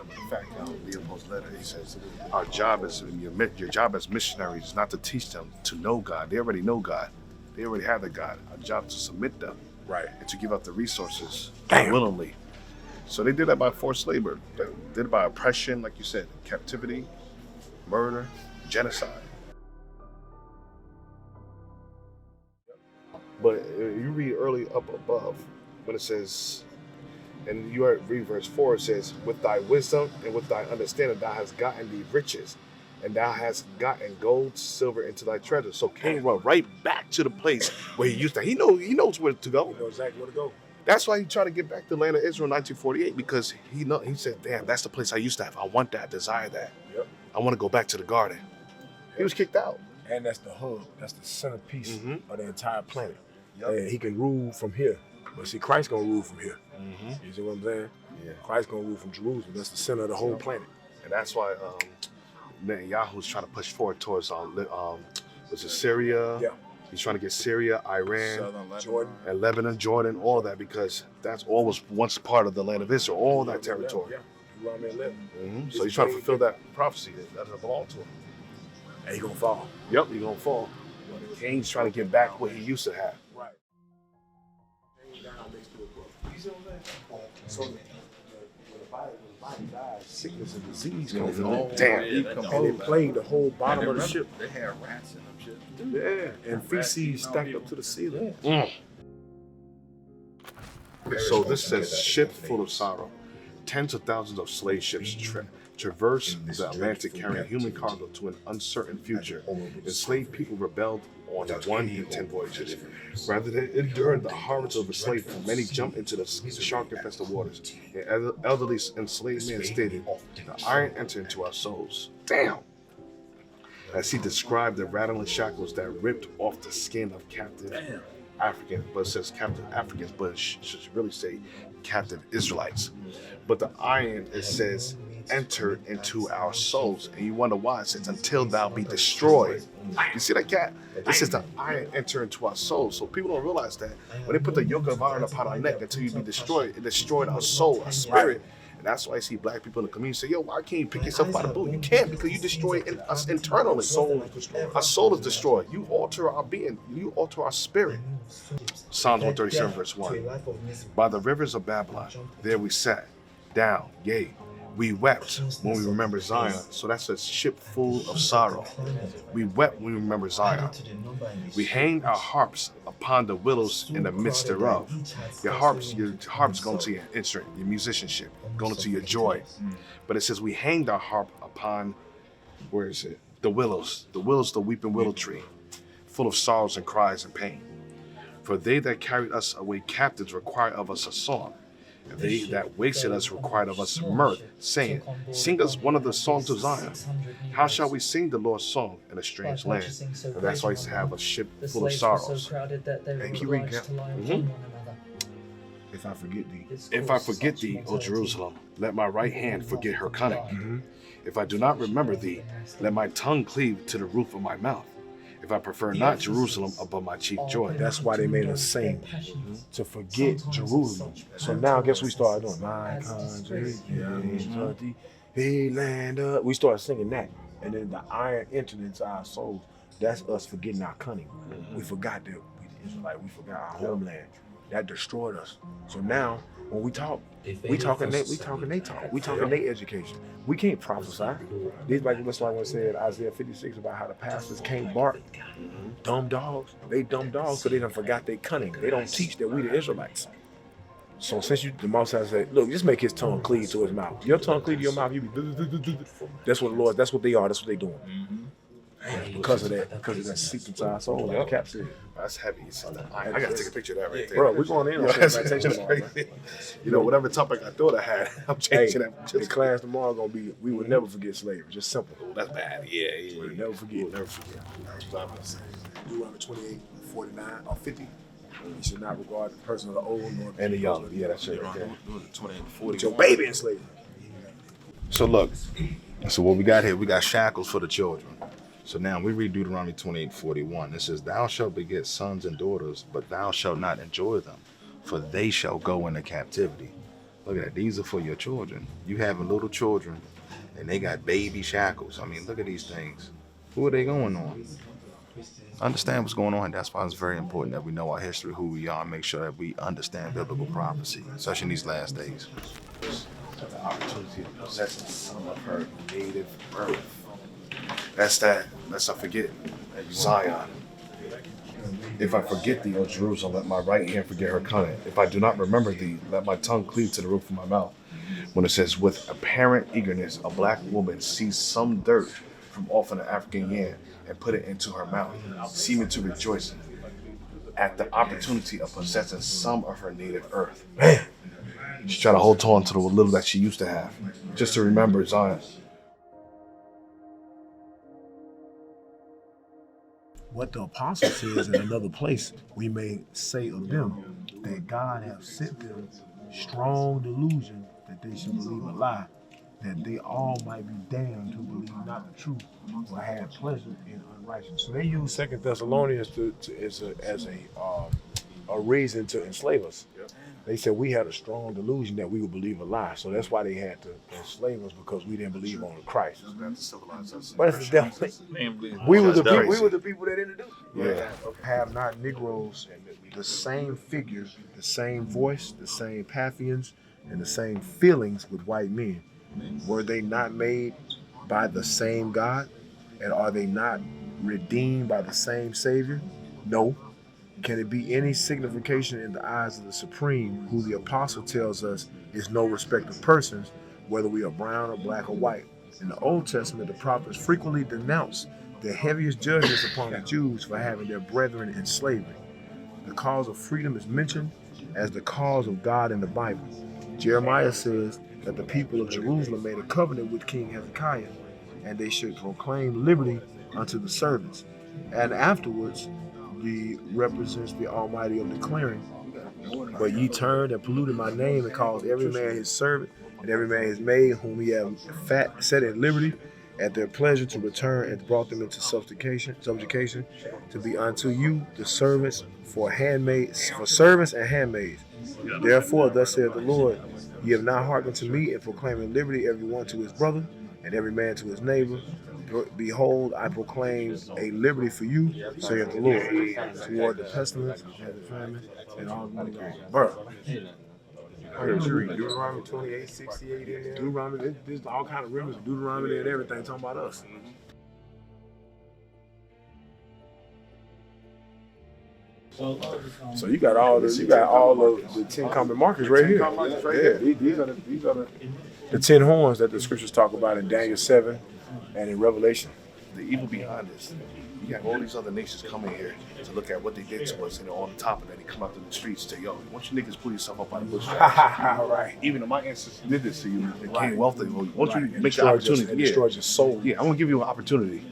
In fact, Leopold's letter, he says, our job is, your job as missionaries is not to teach them to know God. They already know God. They already have the God. Our job is to submit them. Right. And to give up the resources Damn. willingly. So they did that by forced labor. They did it by oppression, like you said, captivity, murder, genocide. But you read early up above when it says, and you read verse 4, it says, with thy wisdom and with thy understanding thou hast gotten thee riches, and thou hast gotten gold, silver into thy treasure. So Cain went right back to the place where he used to. He knows where to go. He knows exactly where to go. That's why he tried to get back to the land of Israel in 1948, because he said, damn, that's the place I used to have. I want that, desire that. Yep. I want to go back to the garden. He was kicked out. And that's the hub. That's the centerpiece Mm-hmm. of the entire planet. Yep. And he can rule from here. But see, Christ gonna rule from here. Mm-hmm. You see what I'm saying? Yeah. Christ gonna rule from Jerusalem. That's the center of the whole planet. And that's why Netanyahu's trying to push forward towards was it Syria? Yeah. He's trying to get Syria, Iran, Jordan. and Lebanon, Jordan, all of that, because that's all was once part of the land of Israel, all that territory. Yeah. Around there living. Mm-hmm. So he's trying to fulfill that prophecy that doesn't belong to him. And he gonna fall. Yep, he's gonna fall. Cain's trying to get back what he used to have. Right. So when the body dies, sickness and disease comes in. Damn. And it plagued the whole bottom of the ship. They had rats in them shit. Yeah. And feces stacked up to the ceiling. So this says, ship full of sorrow. Tens of thousands of slave ships traverse the Atlantic carrying human cargo to an uncertain future. Enslaved people rebelled on 1 in 10 voyages. Rather than endure the horrors of enslavement, many jumped into the shark-infested waters. An elderly enslaved man stated, the iron entered into our souls. Damn! As he described the rattling shackles that ripped off the skin of captive Africans, but it says captive Africans, but it should really say captive Israelites. But the iron, it says, enter into our souls. And you wonder why. It says, until thou be destroyed. You see that, cat? It says the iron enter into our souls. So people don't realize that when they put the yoke of iron upon our neck until you be destroyed, it destroyed our soul, our spirit. And that's why I see black people in the community say, yo, why can't you pick yourself by the boot? You can't, because you destroy us internally. Our soul is destroyed. You alter our being. You alter our spirit. Psalms 137 verse 1. By the rivers of Babylon, there we sat down, yea, we wept when we remember Zion. So that's a ship full of sorrow. We wept when we remember Zion. We hanged our harps upon the willows in the midst thereof. Your harps going to your instrument, your musicianship, going to your joy. But it says we hanged our harp upon, where is it? The willows, the weeping willow tree, full of sorrows and cries and pain. For they that carried us away captives require of us a song. And they that wasted us required of us mirth, saying, sing us one of the songs of Zion. How shall we sing the Lord's song in a strange land? And that's why he used to have a ship full of sorrows. And keep reading, If I forget thee. If I forget thee, O Jerusalem, let my right hand forget her cunning. If I do not remember thee, let my tongue cleave to the roof of my mouth. If I prefer not Jerusalem above my chief joy. That's why they made us sing to forget Jerusalem. So now guess we started doing my country, hey land up. We started singing that. And then the iron entered into our souls. That's us forgetting our cunning. We forgot that we the Israelite, we forgot our homeland. That destroyed us. So now when we talk, we talking they talk. We talking their education. We can't prophesy. These like what's like when said Isaiah 56 about how the pastors can't bark. Dumb dogs. They dumb dogs because they done forgot their cunning. They don't teach that we the Israelites. So since the Most High said, look, just make his tongue cleave to his mouth. Your tongue cleave to your mouth, you be that's what the Lord, that's what they are, that's what they doing. Because of that seeped into our soul, like Cap said. That's heavy. I gotta take a picture of that right there. Bro, we're going in on meditation tomorrow, man. You know, whatever topic I thought I had, I'm changing that. The class tomorrow gonna be, we will never forget slavery. Just simple. That's bad. Yeah. We'll never forget. Never forget. Deuteronomy 28, 49, or 50. You should not regard the person of the old nor And the young. Yeah, that's it right there. 28 to 40. Put your baby in slavery. So look, so what we got here, we got shackles for the children. So now we read Deuteronomy 28:41. It says, thou shalt beget sons and daughters, but thou shalt not enjoy them, for they shall go into captivity. Look at that. These are for your children. You having little children, and they got baby shackles. I mean, look at these things. Who are they going on? Understand what's going on. That's why it's very important that we know our history, who we are, and make sure that we understand biblical prophecy, especially in these last days. The opportunity of possessing some of her native earth. That's I forget Zion. If I forget thee, O Jerusalem, let my right hand forget her cunning. If I do not remember thee, let my tongue cleave to the roof of my mouth. When it says, with apparent eagerness, a black woman seized some dirt from off an African yam and put it into her mouth, seeming to rejoice at the opportunity of possessing some of her native earth. Man, she's trying to hold on to the little that she used to have, just to remember Zion. What the apostle says in another place, we may say of them that God hath sent them strong delusion that they should believe a lie, that they all might be damned who believe not the truth, but had pleasure in unrighteousness. So they use 2 Thessalonians as a reason to enslave us. They said we had a strong delusion that we would believe a lie, so that's why they had to enslave us, because we didn't believe on Christ. But it's definitely we were the people that introduced it. Yeah. Have not Negroes the same figures, the same voice, the same Paphians, and the same feelings with white men? Were they not made by the same God? And are they not redeemed by the same Savior? No. Can it be any signification in the eyes of the Supreme, who the apostle tells us is no respect of persons, whether we are brown or black or white? In the Old Testament, the prophets frequently denounce the heaviest judgments upon the Jews for having their brethren in slavery. The cause of freedom is mentioned as the cause of God in the Bible. Jeremiah says that the people of Jerusalem made a covenant with King Hezekiah, and they should proclaim liberty unto the servants. And afterwards, represents the Almighty of declaring, but ye turned and polluted my name, and caused every man his servant and every man his maid, whom he have set at liberty at their pleasure, to return, and brought them into subjugation, to be unto you the servants for servants and handmaids. Therefore, thus saith the Lord, ye have not hearkened to me in proclaiming liberty, every one to his brother, and every man to his neighbor. Behold, I proclaim a liberty for you, saith the Lord, toward the pestilence and the famine and all the bro. Deuteronomy 28:68 in there. Deuteronomy, there's all kind of rivers, Deuteronomy and everything talking about us. So you got all the 10 common markers right here. Yeah, these are the 10 horns that the scriptures talk about in Daniel 7 and in Revelation. The evil behind this, you got all these other nations coming here to look at what they did to us, and on top of that, they come out to the streets and say, yo, why don't you niggas pull yourself up out of the bush? Right. Even though my ancestors did this to you, they came wealthy. Why don't you make the the opportunity? And destroyed your soul. Yeah, I'm gonna give you an opportunity.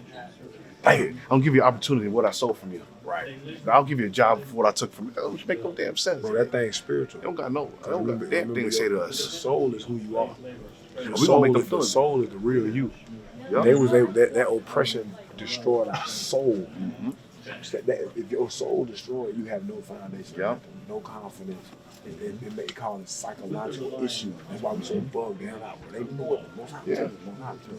I'm gonna give you an opportunity of what I stole from you. Right. I'll give you a job for what I took from you. That don't make no damn sense. Bro, that thing's spiritual. They don't got a damn thing to say to The us. soul is who you are. We gonna make them feel The it. soul is the real you. Yep. That oppression destroyed our soul. Mm-hmm. If your soul destroyed, you have no foundation, Yep. no confidence. It called it psychological issue. That's why we so bugged down out. They know it. Most high tells us not to.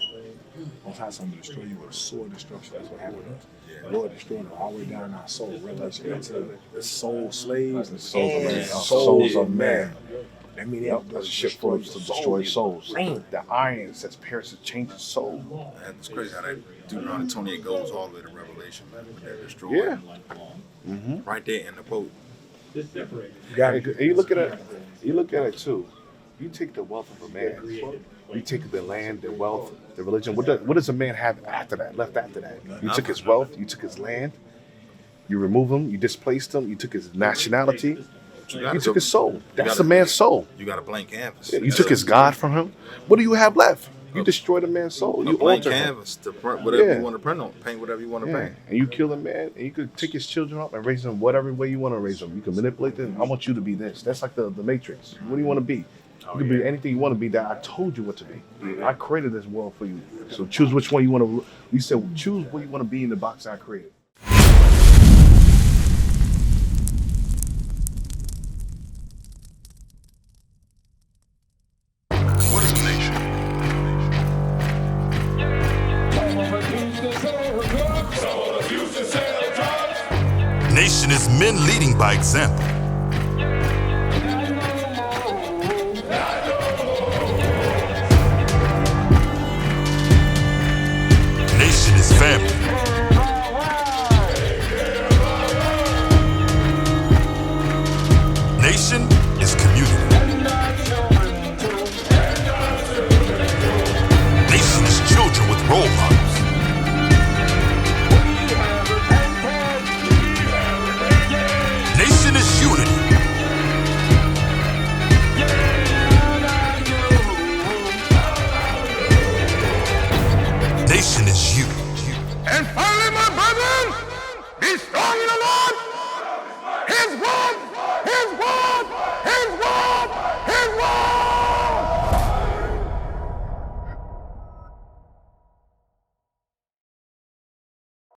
Most high something to destroy you with a sword destruction. That's what happened to us. The Lord destroyed it all the way down in our soul. Revelation 18. The soul slaves and souls of man. I mean, That's a ship full of to destroy souls. The iron says parents have changed his soul. And it's crazy how that Deuteronomy 28 goes all the way to Revelation, man. They're destroyed. Yeah. Right there in the boat. And you look at it too. You take the wealth of a man. You take the land, the wealth, the religion. What does a man have after that? Left after that? You took his wealth. You took his land. You removed him. You displaced him. You took his nationality. You took his soul. That's the man's soul. You got a blank canvas. Yeah, you took his God from him. What do you have left? You destroyed a man's soul. You blank altered him. canvas to print whatever you want to print on. Paint whatever you want to paint. And you kill a man, and you could take his children up and raise them whatever way you want to raise them. You can manipulate them. I want you to be this. That's like the Matrix. What do you want to be? You can be anything you want to be that I told you what to be. I created this world for you. So choose which one you want to. You said choose what you want to be in the box I created. men leading by example. Nation is family. Nation is community. Nation is children with role models.